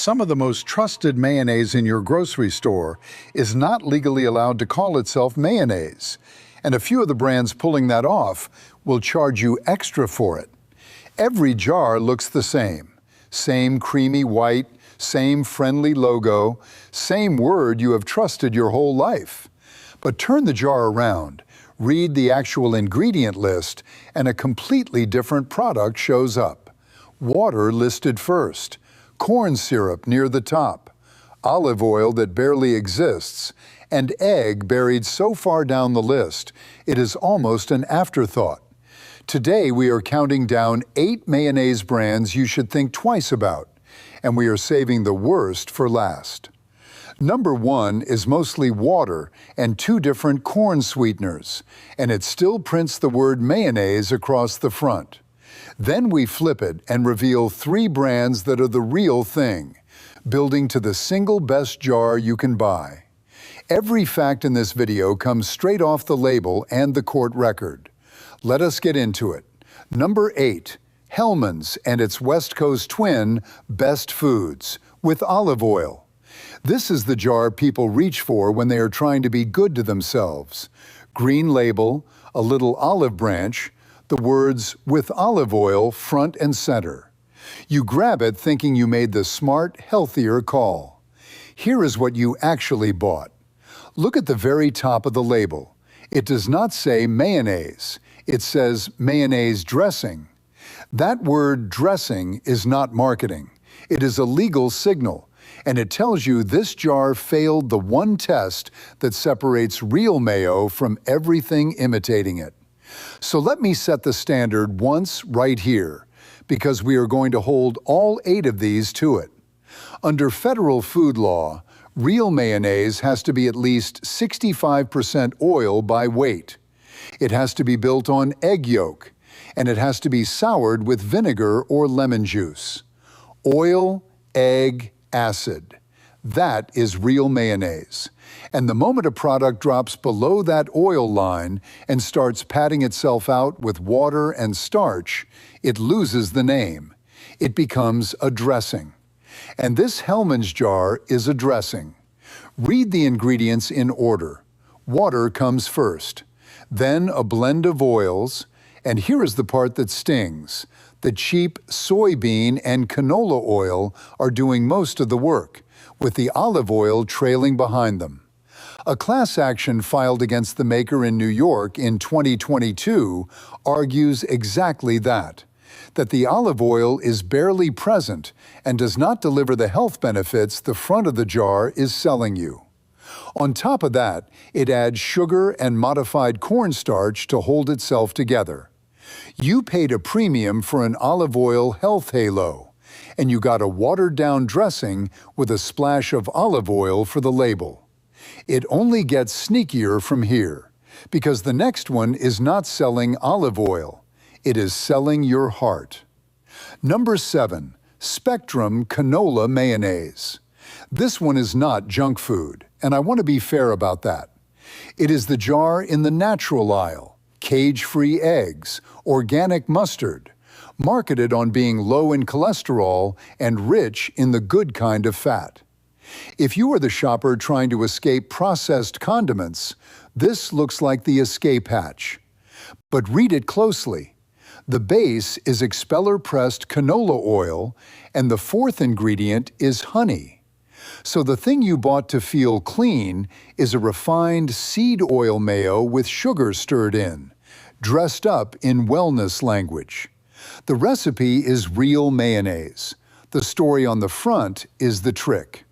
Some of the most trusted mayonnaise in your grocery store is not legally allowed to call itself mayonnaise, and a few of the brands pulling that off will charge you extra for it. Every jar looks the same. Same creamy white, same friendly logo, same word you have trusted your whole life. But turn the jar around, read the actual ingredient list, and a completely different product shows up. Water listed first, corn syrup near the top, olive oil that barely exists, and egg buried so far down the list it is almost an afterthought. Today we are counting down 8 mayonnaise brands you should think twice about, and we are saving the worst for last. Number 1 is mostly water and 2 different corn sweeteners, and it still prints the word mayonnaise across the front. Then we flip it and reveal 3 brands that are the real thing, building to the single best jar you can buy. Every fact in this video comes straight off the label and the court record. Let us get into it. Number 8, Hellmann's and its West Coast twin, Best Foods, with olive oil. This is the jar people reach for when they are trying to be good to themselves. Green label, a little olive branch, the words "with olive oil" front and center. You grab it thinking you made the smart, healthier call. Here is what you actually bought. Look at the very top of the label. It does not say mayonnaise. It says mayonnaise dressing. That word dressing is not marketing. It is a legal signal, and it tells you this jar failed the one test that separates real mayo from everything imitating it. So let me set the standard once right here, because we are going to hold all 8 of these to it. Under federal food law, real mayonnaise has to be at least 65% oil by weight. It has to be built on egg yolk, and it has to be soured with vinegar or lemon juice. Oil, egg, acid. That is real mayonnaise. And the moment a product drops below that oil line and starts patting itself out with water and starch, it loses the name. It becomes a dressing. And this Hellmann's jar is a dressing. Read the ingredients in order. Water comes first, then a blend of oils, and here is the part that stings. The cheap soybean and canola oil are doing most of the work, with the olive oil trailing behind them. A class action filed against the maker in New York in 2022 argues exactly that the olive oil is barely present and does not deliver the health benefits the front of the jar is selling you. On top of that, it adds sugar and modified cornstarch to hold itself together. You paid a premium for an olive oil health halo, and you got a watered-down dressing with a splash of olive oil for the label. It only gets sneakier from here, because the next one is not selling olive oil. It is selling your heart. Number 7, Spectrum Canola Mayonnaise. This one is not junk food, and I want to be fair about that. It is the jar in the natural aisle, cage-free eggs, organic mustard, marketed on being low in cholesterol and rich in the good kind of fat. If you are the shopper trying to escape processed condiments, this looks like the escape hatch. But read it closely. The base is expeller-pressed canola oil, and the 4th ingredient is honey. So the thing you bought to feel clean is a refined seed oil mayo with sugar stirred in, dressed up in wellness language. The recipe is real mayonnaise. The story on the front is the trick.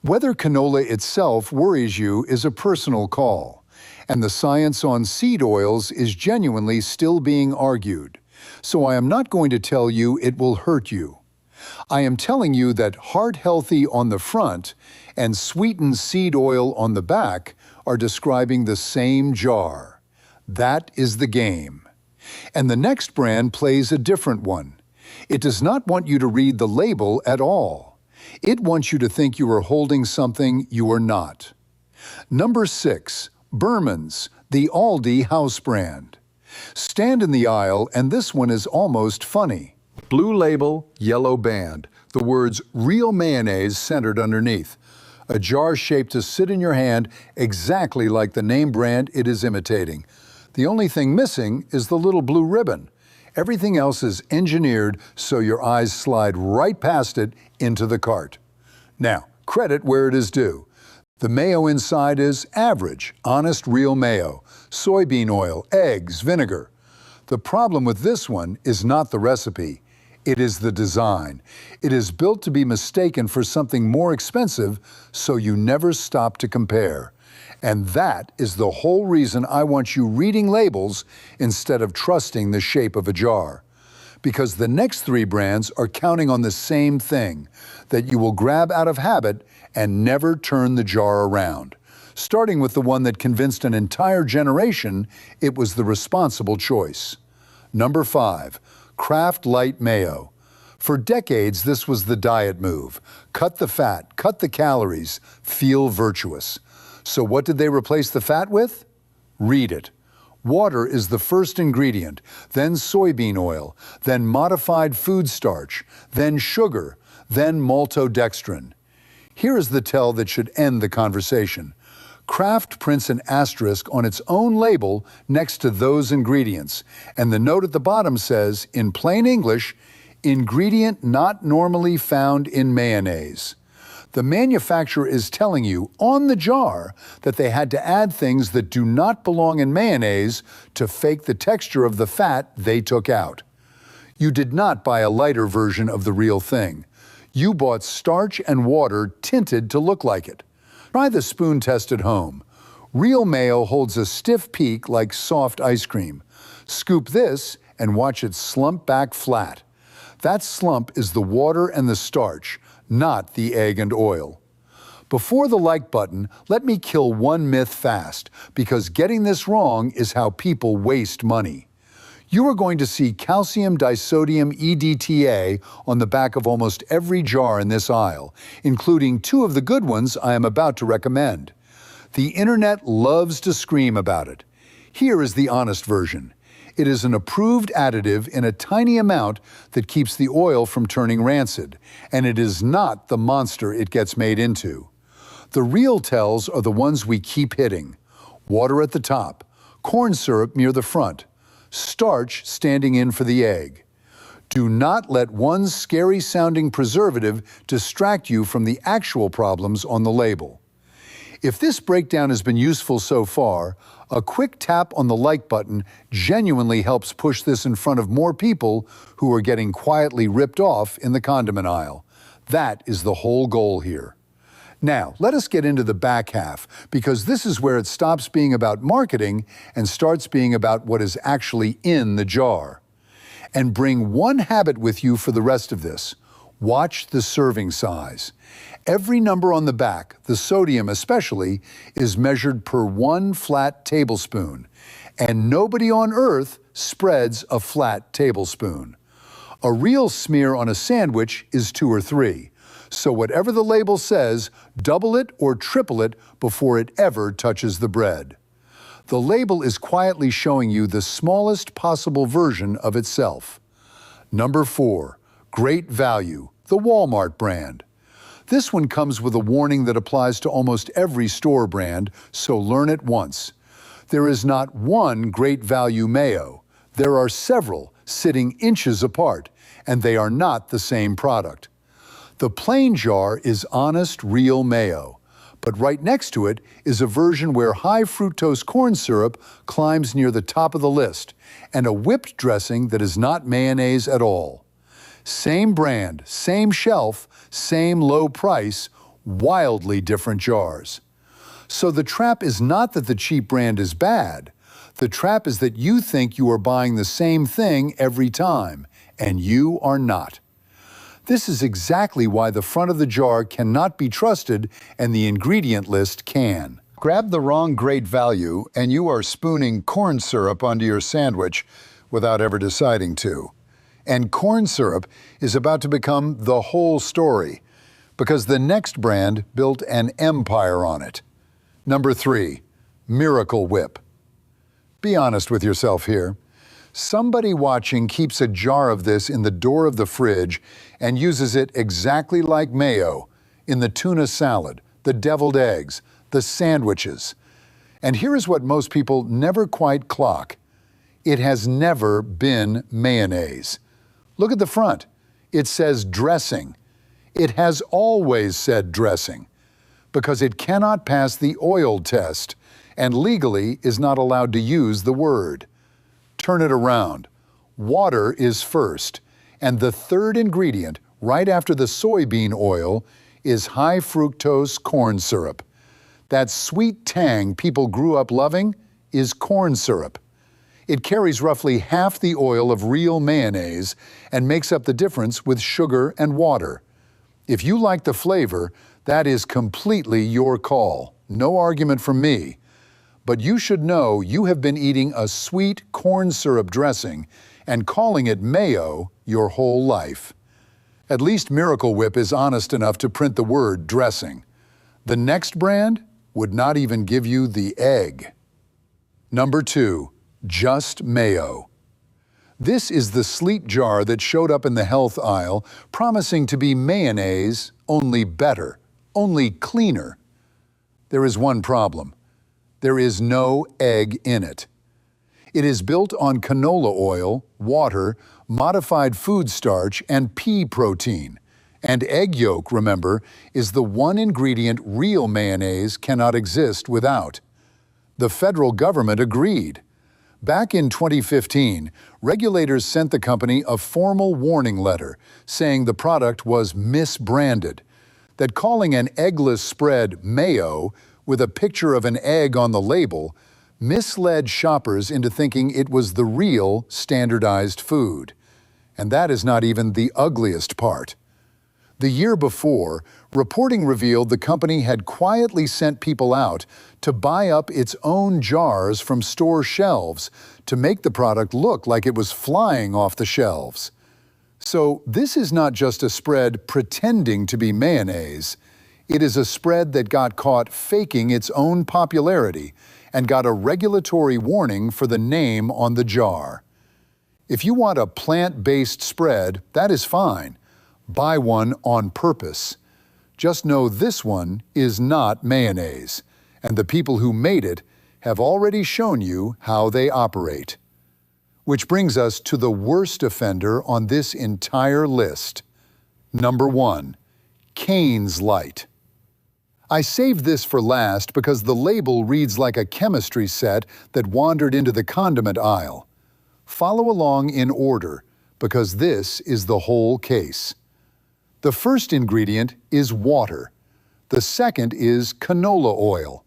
Whether canola itself worries you is a personal call, and the science on seed oils is genuinely still being argued. So I am not going to tell you it will hurt you. I am telling you that heart healthy on the front and sweetened seed oil on the back are describing the same jar. That is the game. And the next brand plays a different one. It does not want you to read the label at all. It wants you to think you are holding something you are not. Number 6, Berman's, the Aldi house brand. Stand in the aisle, and this one is almost funny. Blue label, yellow band. The words real mayonnaise centered underneath. A jar shaped to sit in your hand exactly like the name brand it is imitating. The only thing missing is the little blue ribbon. Everything else is engineered so your eyes slide right past it into the cart. Now, credit where it is due. The mayo inside is average, honest, real mayo, soybean oil, eggs, vinegar. The problem with this one is not the recipe. It is the design. It is built to be mistaken for something more expensive, so you never stop to compare. And that is the whole reason I want you reading labels instead of trusting the shape of a jar. Because the next three brands are counting on the same thing, that you will grab out of habit and never turn the jar around. Starting with the one that convinced an entire generation it was the responsible choice. Number 5. Kraft Light Mayo. For decades, this was the diet move. Cut the fat, cut the calories, feel virtuous. So what did they replace the fat with? Read it. Water is the first ingredient, then soybean oil, then modified food starch, then sugar, then maltodextrin. Here is the tell that should end the conversation. Kraft prints an asterisk on its own label next to those ingredients, and the note at the bottom says, in plain English, ingredient not normally found in mayonnaise. The manufacturer is telling you on the jar that they had to add things that do not belong in mayonnaise to fake the texture of the fat they took out. You did not buy a lighter version of the real thing. You bought starch and water tinted to look like it. Try the spoon test at home. Real mayo holds a stiff peak like soft ice cream. Scoop this and watch it slump back flat. That slump is the water and the starch, not the egg and oil. Before the like button, let me kill one myth fast, because getting this wrong is how people waste money. You are going to see calcium disodium EDTA on the back of almost every jar in this aisle, including 2 of the good ones I am about to recommend. The internet loves to scream about it. Here is the honest version. It is an approved additive in a tiny amount that keeps the oil from turning rancid, and it is not the monster it gets made into. The real tells are the ones we keep hitting. Water at the top, corn syrup near the front, starch standing in for the egg. Do not let one scary-sounding preservative distract you from the actual problems on the label. If this breakdown has been useful so far, a quick tap on the like button genuinely helps push this in front of more people who are getting quietly ripped off in the condiment aisle. That is the whole goal here. Now, let us get into the back half, because this is where it stops being about marketing and starts being about what is actually in the jar. And bring one habit with you for the rest of this. Watch the serving size. Every number on the back, the sodium especially, is measured per 1 flat tablespoon, and nobody on earth spreads a flat tablespoon. A real smear on a sandwich is 2 or 3. So whatever the label says, double it or triple it before it ever touches the bread. The label is quietly showing you the smallest possible version of itself. Number 4, Great Value, the Walmart brand. This one comes with a warning that applies to almost every store brand, so learn it once. There is not one Great Value mayo. There are several sitting inches apart, and they are not the same product. The plain jar is honest, real mayo, but right next to it is a version where high fructose corn syrup climbs near the top of the list, and a whipped dressing that is not mayonnaise at all. Same brand, same shelf, same low price, wildly different jars. So the trap is not that the cheap brand is bad. The trap is that you think you are buying the same thing every time, and you are not. This is exactly why the front of the jar cannot be trusted and the ingredient list can. Grab the wrong Great Value and you are spooning corn syrup onto your sandwich without ever deciding to. And corn syrup is about to become the whole story, because the next brand built an empire on it. Number 3, Miracle Whip. Be honest with yourself here. Somebody watching keeps a jar of this in the door of the fridge and uses it exactly like mayo in the tuna salad, the deviled eggs, the sandwiches. And here is what most people never quite clock. It has never been mayonnaise. Look at the front. It says dressing. It has always said dressing because it cannot pass the oil test and legally is not allowed to use the word. Turn it around. Water is first, and the third ingredient, right after the soybean oil, is high fructose corn syrup. That sweet tang people grew up loving is corn syrup. It carries roughly half the oil of real mayonnaise and makes up the difference with sugar and water. If you like the flavor, that is completely your call. No argument from me. But you should know you have been eating a sweet corn syrup dressing and calling it mayo your whole life. At least Miracle Whip is honest enough to print the word dressing. The next brand would not even give you the egg. Number 2, just mayo. This is the sleek jar that showed up in the health aisle, promising to be mayonnaise, only better, only cleaner. There is one problem. There is no egg in it. It is built on canola oil, water, modified food starch, and pea protein. And egg yolk, remember, is the one ingredient real mayonnaise cannot exist without. The federal government agreed. Back in 2015, regulators sent the company a formal warning letter saying the product was misbranded, that calling an eggless spread Mayo with a picture of an egg on the label misled shoppers into thinking it was the real standardized food. And that is not even the ugliest part. The year before, reporting revealed the company had quietly sent people out to buy up its own jars from store shelves to make the product look like it was flying off the shelves. So this is not just a spread pretending to be mayonnaise. It is a spread that got caught faking its own popularity and got a regulatory warning for the name on the jar. If you want a plant-based spread, that is fine. Buy one on purpose. Just know this one is not mayonnaise, and the people who made it have already shown you how they operate. Which brings us to the worst offender on this entire list. Number 1, Cane's Light. I saved this for last because the label reads like a chemistry set that wandered into the condiment aisle. Follow along in order, because this is the whole case. The first ingredient is water. The second is canola oil.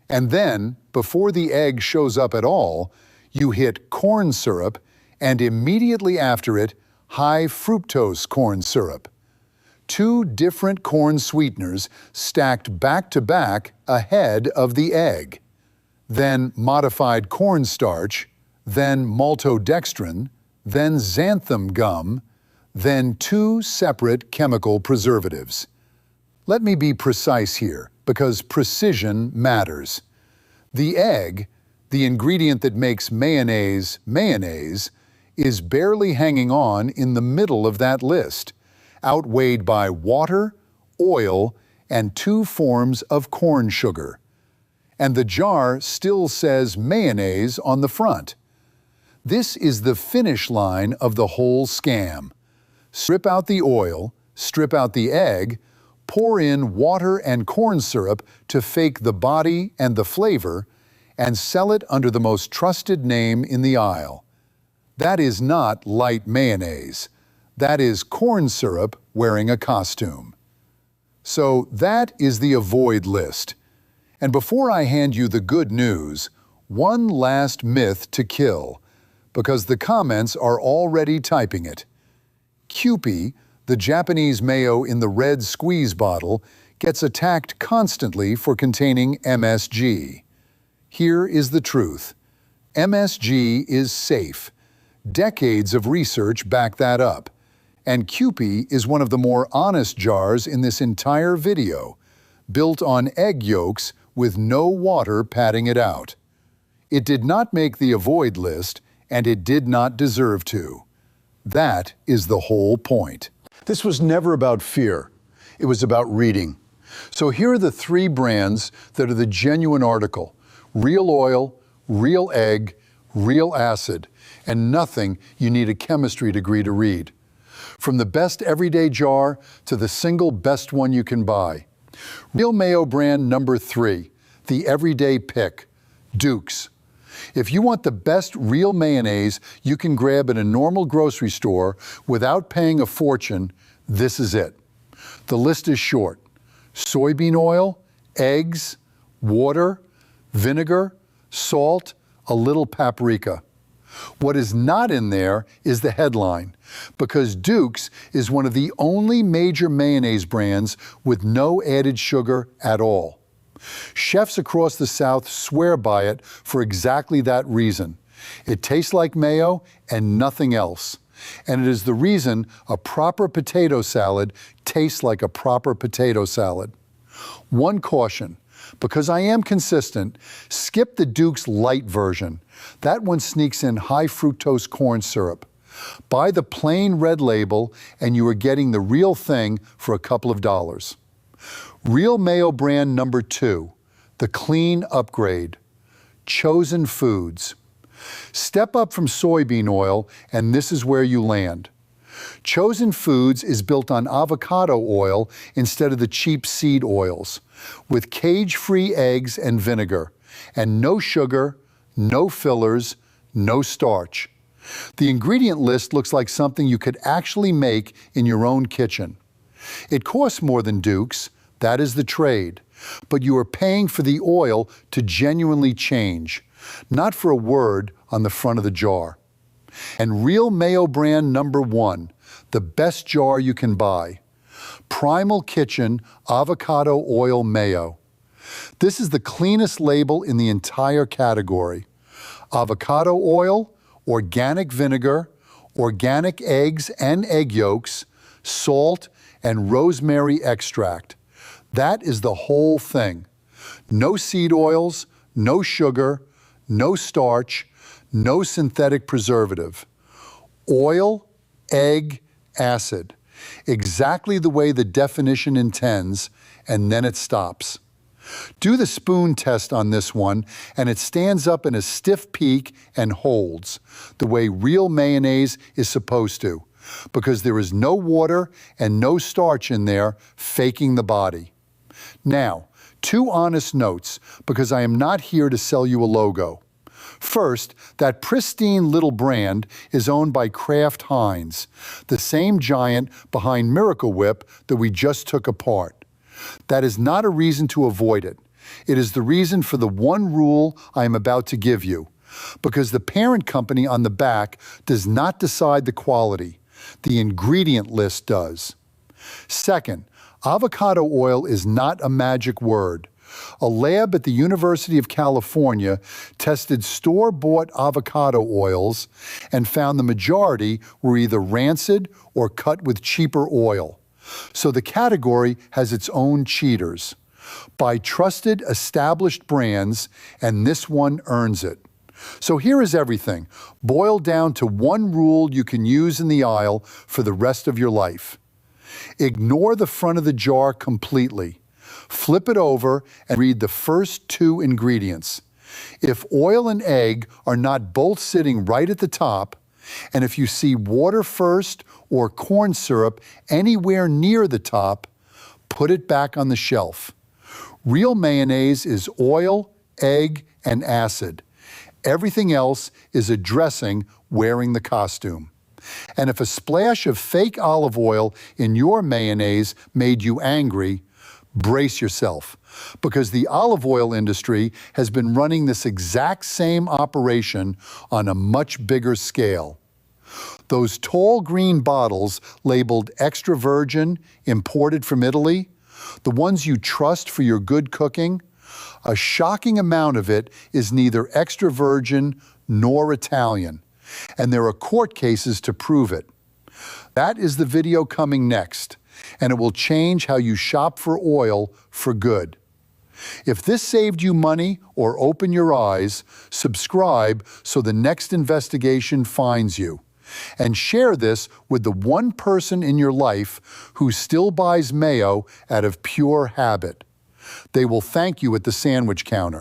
And then, before the egg shows up at all, you hit corn syrup, and immediately after it, high fructose corn syrup. 2 different corn sweeteners stacked back to back ahead of the egg. Then modified cornstarch, then maltodextrin, then xanthan gum, then 2 separate chemical preservatives. Let me be precise here, because precision matters. The egg, the ingredient that makes mayonnaise mayonnaise, is barely hanging on in the middle of that list, outweighed by water, oil, and 2 forms of corn sugar. And the jar still says mayonnaise on the front. This is the finish line of the whole scam. Strip out the oil, strip out the egg, pour in water and corn syrup to fake the body and the flavor, and sell it under the most trusted name in the aisle. That is not light mayonnaise. That is corn syrup wearing a costume. So that is the avoid list. And before I hand you the good news, one last myth to kill, because the comments are already typing it. Kewpie, the Japanese mayo in the red squeeze bottle, gets attacked constantly for containing MSG. Here is the truth. MSG is safe. Decades of research back that up. And Kewpie is one of the more honest jars in this entire video, built on egg yolks with no water padding it out. It did not make the avoid list, and it did not deserve to. That is the whole point. This was never about fear. It was about reading. So here are the 3 brands that are the genuine article: real oil, real egg, real acid, and nothing you need a chemistry degree to read. From the best everyday jar to the single best one you can buy. Real Mayo brand number 3, the everyday pick, Duke's. If you want the best real mayonnaise you can grab at a normal grocery store without paying a fortune, this is it. The list is short: soybean oil, eggs, water, vinegar, salt, a little paprika. What is not in there is the headline, because Duke's is one of the only major mayonnaise brands with no added sugar at all. Chefs across the South swear by it for exactly that reason. It tastes like mayo and nothing else. And it is the reason a proper potato salad tastes like a proper potato salad. One caution: because I am consistent, skip the Duke's Light version. That one sneaks in high fructose corn syrup. Buy the plain red label and you are getting the real thing for a couple of dollars. Real Mayo brand number 2, the clean upgrade, Chosen Foods. Step up from soybean oil and this is where you land. Chosen Foods is built on avocado oil instead of the cheap seed oils, with cage-free eggs and vinegar, and no sugar, no fillers, no starch. The ingredient list looks like something you could actually make in your own kitchen. It costs more than Duke's, that is the trade, but you are paying for the oil to genuinely change, not for a word on the front of the jar. And Real Mayo brand number 1, the best jar you can buy, Primal Kitchen Avocado Oil Mayo. This is the cleanest label in the entire category. Avocado oil, organic vinegar, organic eggs and egg yolks, salt, and rosemary extract. That is the whole thing. No seed oils, no sugar, no starch, no synthetic preservative. Oil, egg, acid. Exactly the way the definition intends, and then it stops. Do the spoon test on this one, and it stands up in a stiff peak and holds, the way real mayonnaise is supposed to, because there is no water and no starch in there faking the body. Now, 2 honest notes, because I am not here to sell you a logo. First, that pristine little brand is owned by Kraft Heinz, the same giant behind Miracle Whip that we just took apart. That is not a reason to avoid it. It is the reason for the one rule I am about to give you, because the parent company on the back does not decide the quality. The ingredient list does. Second, avocado oil is not a magic word. A lab at the University of California tested store-bought avocado oils and found the majority were either rancid or cut with cheaper oil. So the category has its own cheaters. Buy trusted, established brands, and this one earns it. So here is everything, boiled down to one rule you can use in the aisle for the rest of your life. Ignore the front of the jar completely. Flip it over and read the first 2 ingredients. If oil and egg are not both sitting right at the top, and if you see water first or corn syrup anywhere near the top, put it back on the shelf. Real mayonnaise is oil, egg, and acid. Everything else is a dressing wearing the costume. And if a splash of fake olive oil in your mayonnaise made you angry, brace yourself, because the olive oil industry has been running this exact same operation on a much bigger scale. Those tall green bottles labeled extra virgin, imported from Italy, the ones you trust for your good cooking, a shocking amount of it is neither extra virgin nor Italian, and there are court cases to prove it. That is the video coming next, and it will change how you shop for oil for good. If this saved you money or opened your eyes, subscribe so the next investigation finds you. And share this with the one person in your life who still buys mayo out of pure habit. They will thank you at the sandwich counter.